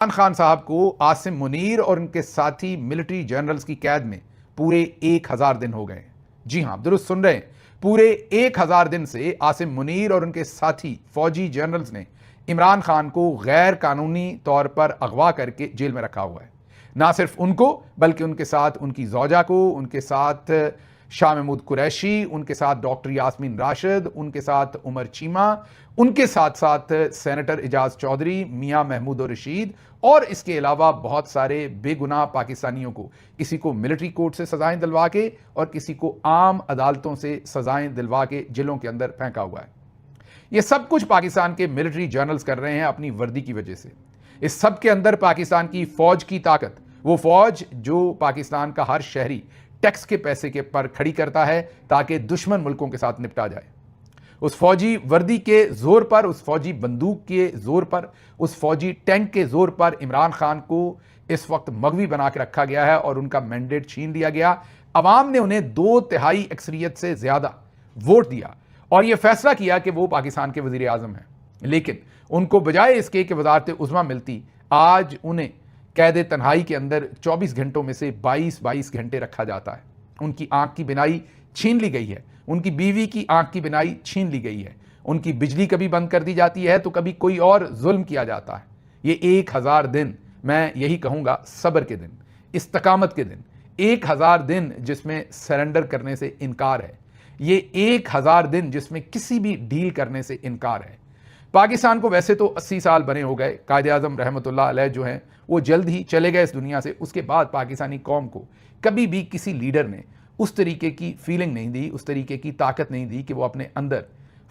इमरान खान साहब को आसिम मुनीर और उनके साथी मिलिट्री जनरल्स की कैद में पूरे 1000 दिन हो गए। जी हां, दुरुस्त सुन रहे हैं, पूरे 1000 दिन से आसिम मुनीर और उनके साथी फौजी जनरल्स ने इमरान खान को गैर कानूनी तौर पर अगवा करके जेल में रखा हुआ है। ना सिर्फ उनको, बल्कि उनके साथ उनकी जौजा को, उनके साथ शाह महमूद कुरैशी, उनके साथ डॉक्टर यास्मीन राशिद, उनके साथ उमर चीमा, उनके साथ साथ सेनेटर एजाज चौधरी, मियां महमूद रशीद और इसके अलावा बहुत सारे बेगुनाह पाकिस्तानियों को, किसी को मिलिट्री कोर्ट से सजाएं दिलवा के और किसी को आम अदालतों से सजाएं दिलवा के जेलों के अंदर फेंका हुआ है। यह सब कुछ पाकिस्तान के मिलिट्री जनरल्स कर रहे हैं अपनी वर्दी की वजह से। इस सब के अंदर पाकिस्तान की फौज की ताकत, वो फौज जो पाकिस्तान का हर शहरी टैक्स के पैसे के पर खड़ी करता है ताकि दुश्मन मुल्कों के साथ निपटा जाए। उस फौजी वर्दी के जोर पर, उस फौजी बंदूक के जोर पर, उस फौजी टैंक के जोर पर इमरान खान को इस वक्त मगवी बना के रखा गया है और उनका मैंडेट छीन लिया गया। अवाम ने उन्हें 2/3 अक्सरियत से ज्यादा वोट दिया और यह फैसला किया कि वो पाकिस्तान के वजीर आजम हैं। लेकिन उनको बजाय इसके कि वजारत उज़्मा मिलती, आज उन्हें कैद तन्हाई के अंदर 24 घंटों में से 22 घंटे रखा जाता है। उनकी आंख की बिनाई छीन ली गई है, उनकी बीवी की आंख की बिनाई छीन ली गई है, उनकी बिजली कभी बंद कर दी जाती है तो कभी कोई और जुल्म किया जाता है। ये 1000 दिन, मैं यही कहूँगा, सब्र के दिन, इस्तकामत के दिन, 1000 दिन जिसमें सरेंडर करने से इनकार है, ये 1000 दिन जिसमें किसी भी डील करने से इनकार है। पाकिस्तान को वैसे तो 80 साल बने हो गए, कायद-ए-आज़म रहमतुल्लाह अलैह जो हैं वो जल्द ही चले गए इस दुनिया से। उसके बाद पाकिस्तानी कौम को कभी भी किसी लीडर ने उस तरीके की फीलिंग नहीं दी, उस तरीके की ताकत नहीं दी कि वो अपने अंदर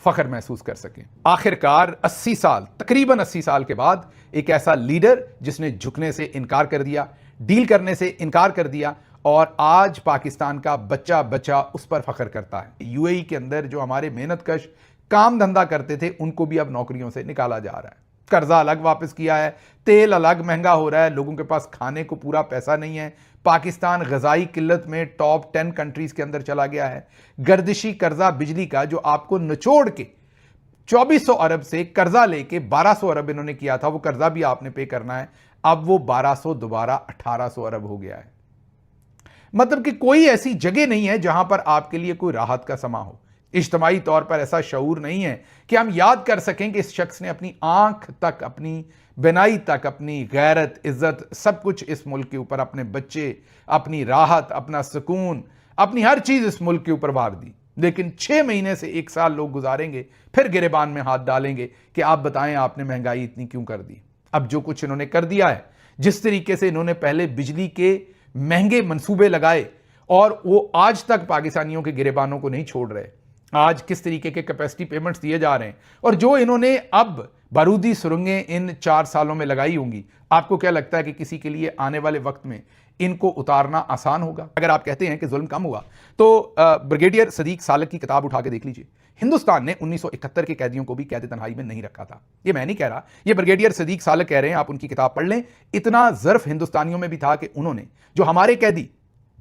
फख्र महसूस कर सकें। आखिरकार 80 साल, तकरीबन 80 साल के बाद एक ऐसा लीडर जिसने झुकने से इनकार कर दिया, डील करने से इनकार कर दिया और आज पाकिस्तान का बच्चा बच्चा उस पर फख्र करता है। यूएई के अंदर जो हमारे मेहनतकश काम धंधा करते थे उनको भी अब नौकरियों से निकाला जा रहा है। कर्जा अलग वापस किया है, तेल अलग महंगा हो रहा है, लोगों के पास खाने को पूरा पैसा नहीं है। पाकिस्तान ग़िज़ाई किल्लत में टॉप 10 कंट्रीज के अंदर चला गया है। गर्दिशी कर्जा बिजली का जो आपको निचोड़ के 2400 अरब से कर्जा लेके 1200 अरब इन्होंने किया था, वो कर्जा भी आपने पे करना है। अब वो 1200 दोबारा 1800 अरब हो गया है। मतलब कि कोई ऐसी जगह नहीं है जहां पर आपके लिए कोई राहत का समा हो। इज्तमाई तौर पर ऐसा शऊर नहीं है कि हम याद कर सकें कि इस शख्स ने अपनी आंख तक, अपनी बिनाई तक, अपनी गैरत, इज्जत, सब कुछ इस मुल्क के ऊपर, अपने बच्चे, अपनी राहत, अपना सुकून, अपनी हर चीज इस मुल्क के ऊपर वार दी। लेकिन 6 महीने से 1 साल लोग गुजारेंगे, फिर गिरेबान में हाथ डालेंगे कि आप बताएं आपने महंगाई इतनी क्यों कर दी। अब जो कुछ इन्होंने कर दिया है, जिस तरीके से इन्होंने पहले बिजली के महंगे मंसूबे लगाए और वो आज तक पाकिस्तानियों के गिरेबानों को नहीं छोड़ रहे, आज किस तरीके के कैपेसिटी पेमेंट्स दिए जा रहे हैं और जो इन्होंने अब बारूदी सुरंगें इन 4 सालों में लगाई होंगी, आपको क्या लगता है कि किसी के लिए आने वाले वक्त में इनको उतारना आसान होगा? अगर आप कहते हैं कि जुल्म कम हुआ तो ब्रिगेडियर सदीक सालक की किताब उठा के देख लीजिए। हिंदुस्तान ने 1971 के कैदियों को भी कैद तन्हाई में नहीं रखा था। ये मैं नहीं कह रहा, ये ब्रिगेडियर सदीक सालक कह रहे हैं, आप उनकी किताब पढ़ लें। इतना ज़र्फ हिंदुस्तानियों में भी था कि उन्होंने जो हमारे कैदी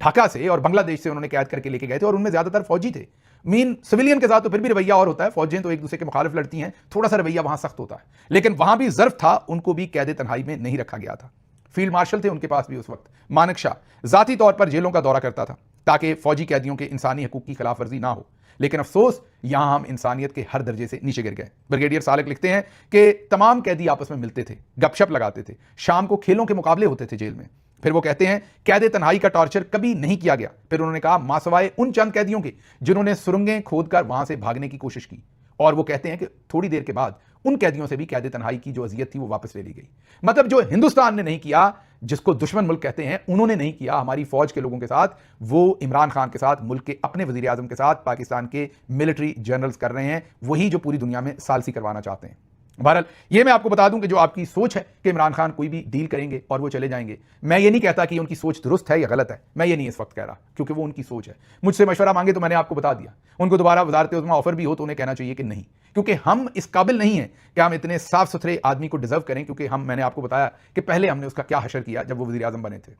ढाका से और बांग्लादेश से उन्होंने कैद करके लेके गए थे और उनमें ज्यादातर फौजी थे। मीन सिविलियन के साथ तो फिर भी रवैया और होता है, फौजें तो एक दूसरे के मुखालिफ लड़ती हैं, थोड़ा सा रवैया वहां सख्त होता है, लेकिन वहां भी ज़र्फ था, उनको भी कैद तन्हाई में नहीं रखा गया था। फील्ड मार्शल थे उनके पास भी उस वक्त, मानक शाह जाती तौर पर जेलों का दौरा करता था ताकि फौजी कैदियों के इंसानी हकूक की खिलाफ वर्जी ना हो। लेकिन अफसोस, यहां हम इंसानियत के हर दर्जे से नीचे गिर गए। ब्रिगेडियर सालक लिखते हैं कि तमाम कैदी आपस में मिलते थे, गपशप लगाते थे, शाम को खेलों के मुकाबले होते थे जेल में। फिर वो कहते हैं कैद तन्हाई का टॉर्चर कभी नहीं किया गया। फिर उन्होंने कहा मासवाए उन चंद कैदियों के जिन्होंने सुरंगें खोदकर वहां से भागने की कोशिश की। और वो कहते हैं कि थोड़ी देर के बाद उन कैदियों से भी कैद तन्हाई की जो अजियत थी वो वापस ले ली गई। मतलब जो हिंदुस्तान ने नहीं किया, जिसको दुश्मन मुल्क कहते हैं, उन्होंने नहीं किया हमारी फौज के लोगों के साथ, वो इमरान खान के साथ, मुल्क के अपने वजीर आजम के साथ पाकिस्तान के मिलिट्री जनरल्स कर रहे हैं, वही जो पूरी दुनिया में सालसी करवाना चाहते हैं। बहरहाल ये मैं आपको बता दूं कि जो आपकी सोच है कि इमरान खान कोई भी डील करेंगे और वो चले जाएंगे, मैं ये नहीं कहता कि उनकी सोच दुरुस्त है या गलत है, मैं ये नहीं इस वक्त कह रहा, क्योंकि वो उनकी सोच है। मुझसे मशवरा मांगे तो मैंने आपको बता दिया, उनको दोबारा वजारत उज़्मा ऑफर भी हो तो उन्हें कहना चाहिए कि नहीं, क्योंकि हम इस काबिल नहीं है कि हम इतने साफ सुथरे आदमी को डिजर्व करें, क्योंकि मैंने आपको बताया कि पहले हमने उसका क्या हशर किया जब वो वज़ीर आज़म बने थे।